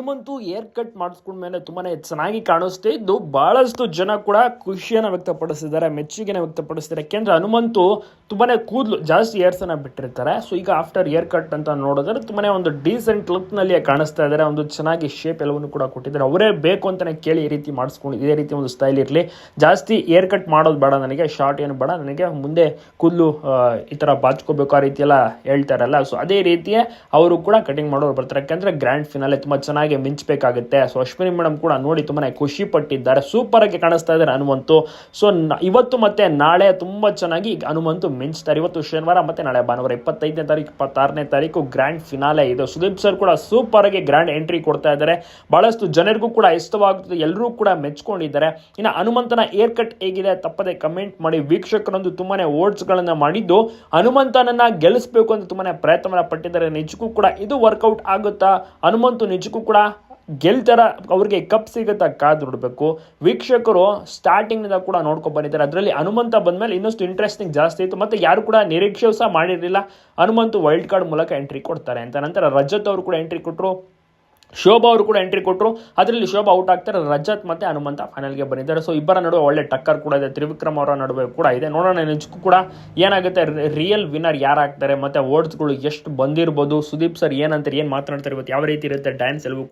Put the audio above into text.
Hanumanthu hair cut ಮಾಡಿಸ್ಕೊಂಡ್ಮೇಲೆ ತುಂಬಾನೇ ಚೆನ್ನಾಗಿ ಕಾಣಿಸ್ತಾ ಇದ್ದು ಬಹಳಷ್ಟು ಜನ ಕೂಡ ಖುಷಿಯನ್ನ ವ್ಯಕ್ತಪಡಿಸಿದ್ದಾರೆ, ಮೆಚ್ಚುಗೆನ ವ್ಯಕ್ತಪಡಿಸಿದ್ದಾರೆ. ಯಾಕೆಂದ್ರೆ ಹನುಮಂತು ತುಂಬಾನೇ ಕೂದಲು ಜಾಸ್ತಿ ಏರ್ಸನ್ನ ಬಿಟ್ಟಿರ್ತಾರೆ. ಸೊ ಈಗ ಆಫ್ಟರ್ ಏರ್ ಕಟ್ ಅಂತ ನೋಡಿದ್ರೆ ತುಂಬಾನೇ ಒಂದು ಡೀಸೆಂಟ್ ಲುಕ್ ನಲ್ಲಿ ಕಾಣಿಸ್ತಾ ಇದ್ದಾರೆ. ಒಂದು ಚೆನ್ನಾಗಿ ಶೇಪ್ ಎಲ್ಲವನ್ನು ಕೂಡ ಕೊಟ್ಟಿದ್ದಾರೆ. ಅವರೇ ಬೇಕು ಅಂತಾನೆ ಕೇಳಿ ಈ ರೀತಿ ಮಾಡಿಸ್ಕೊಂಡು ಇದೇ ರೀತಿ ಒಂದು ಸ್ಟೈಲ್ ಇರಲಿ, ಜಾಸ್ತಿ ಏರ್ ಕಟ್ ಮಾಡೋದು ಬೇಡ, ನನಗೆ ಶಾರ್ಟ್ ಏನು ಬೇಡ, ನನಗೆ ಮುಂದೆ ಕೂದಲು ಈ ತರ ಬಾಚ್ಕೋಬೇಕು ಆ ರೀತಿ ಎಲ್ಲ ಹೇಳ್ತಾರಲ್ಲ. ಸೊ ಅದೇ ರೀತಿಯೇ ಅವರು ಕೂಡ ಕಟಿಂಗ್ ಮಾಡೋರು ಬರ್ತಾರೆ. ಯಾಕಂದ್ರೆ ಗ್ರ್ಯಾಂಡ್ ಫಿನಾಲೆ ತುಂಬಾ ಚೆನ್ನಾಗಿ ಮಿಂಚಬೇಕಾಗುತ್ತೆ. ಸೊ ಅಶ್ವಿನಿ ಮೇಡಮ್ ಕೂಡ ನೋಡಿ ತುಂಬಾನೇ ಖುಷಿ ಪಟ್ಟಿದ್ದಾರೆ, ಸೂಪರ್ ಆಗಿ ಕಾಣಿಸ್ತಾ ಇದ್ದಾರೆ ಹನುಮಂತು. ಸೊ ಇವತ್ತು ಮತ್ತೆ ನಾಳೆ ತುಂಬಾ ಚೆನ್ನಾಗಿ ಹನುಮಂತು ಮಿಂಚ್ತಾರೆ. ಇವತ್ತು ಶನಿವಾರ ಮತ್ತೆ ನಾಳೆ ಭಾನುವಾರ 25ನೇ ತಾರೀಕು 26ನೇ ತಾರೀಕು ಗ್ರ್ಯಾಂಡ್ ಫಿನಾಲೆ ಇದೆ. ಸುದೀಪ್ ಸರ್ ಕೂಡ ಸೂಪರ್ ಆಗಿ ಗ್ರ್ಯಾಂಡ್ ಎಂಟ್ರಿ ಕೊಡ್ತಾ ಇದ್ದಾರೆ. ಬಹಳಷ್ಟು ಜನರಿಗೂ ಕೂಡ ಇಷ್ಟವಾಗುತ್ತದೆ, ಎಲ್ಲರೂ ಕೂಡ ಮೆಚ್ಕೊಂಡಿದ್ದಾರೆ. ಇನ್ನು ಹನುಮಂತನ ಏರ್ ಕಟ್ ಹೇಗಿದೆ ತಪ್ಪದೆ ಕಮೆಂಟ್ ಮಾಡಿ. ವೀಕ್ಷಕರೊಂದು ತುಂಬಾನೇ ಓಟ್ಸ್ ಗಳನ್ನ ಮಾಡಿದ್ದು ಹನುಮಂತನನ್ನ ಗೆಲ್ಲಿಸಬೇಕು ಅಂತ ತುಂಬಾನೇ ಪ್ರಯತ್ನ ಪಟ್ಟಿದ್ದಾರೆ. ನಿಜಕ್ಕೂ ಕೂಡ ಇದು ವರ್ಕೌಟ್ ಆಗುತ್ತಾ? ಹನುಮಂತು ನಿಜಕ್ಕೂ ಕೂಡ ಗೆಲ್ತಾರ? ಅವ್ರಿಗೆ ಕಪ್ ಸಿಗುತ್ತಾ? ಕಾದು ನೋಡಬೇಕು. ವೀಕ್ಷಕರು ಸ್ಟಾರ್ಟಿಂಗ್ ನಿಂದ ಕೂಡ ನೋಡ್ಕೊಂಡು ಬಂದಿದ್ದಾರೆ. ಅದರಲ್ಲಿ ಹನುಮಂತ ಬಂದ್ಮೇಲೆ ಇನ್ನಷ್ಟು ಇಂಟ್ರೆಸ್ಟಿಂಗ್ ಜಾಸ್ತಿ ಇತ್ತು. ಮತ್ತೆ ಯಾರು ಕೂಡ ನಿರೀಕ್ಷೆ ಸಹ ಮಾಡಿರಲಿಲ್ಲ ಹನುಮಂತು ವೈಲ್ಡ್ ಕಾರ್ಡ್ ಮೂಲಕ ಎಂಟ್ರಿ ಕೊಡ್ತಾರೆ ಅಂತ. ನಂತರ ರಜತ್ ಅವರು ಕೂಡ ಎಂಟ್ರಿ ಕೊಟ್ಟರು, ಶೋಭಾ ಅವರು ಕೂಡ ಎಂಟ್ರಿ ಕೊಟ್ಟರು. ಅದರಲ್ಲಿ ಶೋಭಾ ಔಟ್ ಆಗ್ತಾರೆ, ರಜತ್ ಮತ್ತೆ ಹನುಮಂತ ಫೈನಲ್ಗೆ ಬಂದಿದ್ದಾರೆ. ಸೊ ಇಬ್ಬರ ನಡುವೆ ಒಳ್ಳೆ ಟಕ್ಕರ್ ಕೂಡ ಇದೆ, ತ್ರಿವಿಕ್ರಮ್ ಅವರ ನಡುವೆ ಕೂಡ ಇದೆ. ನೋಡೋಣ ನಿಜಕ್ಕೂ ಕೂಡ ಏನಾಗುತ್ತೆ, ರಿಯಲ್ ವಿನ್ನರ್ ಯಾರಾಗ್ತಾರೆ, ಮತ್ತೆ ಓಟ್ಸ್ಗಳು ಎಷ್ಟು ಬಂದಿರ್ಬೋದು, ಸುದೀಪ್ ಸರ್ ಏನಂತಾರೆ, ಏನು ಮಾತನಾಡ್ತಾರೆ, ಇವತ್ತು ಯಾವ ರೀತಿ ಇರುತ್ತೆ ಡ್ಯಾನ್ಸ್ ಎಲ್ಲವೂ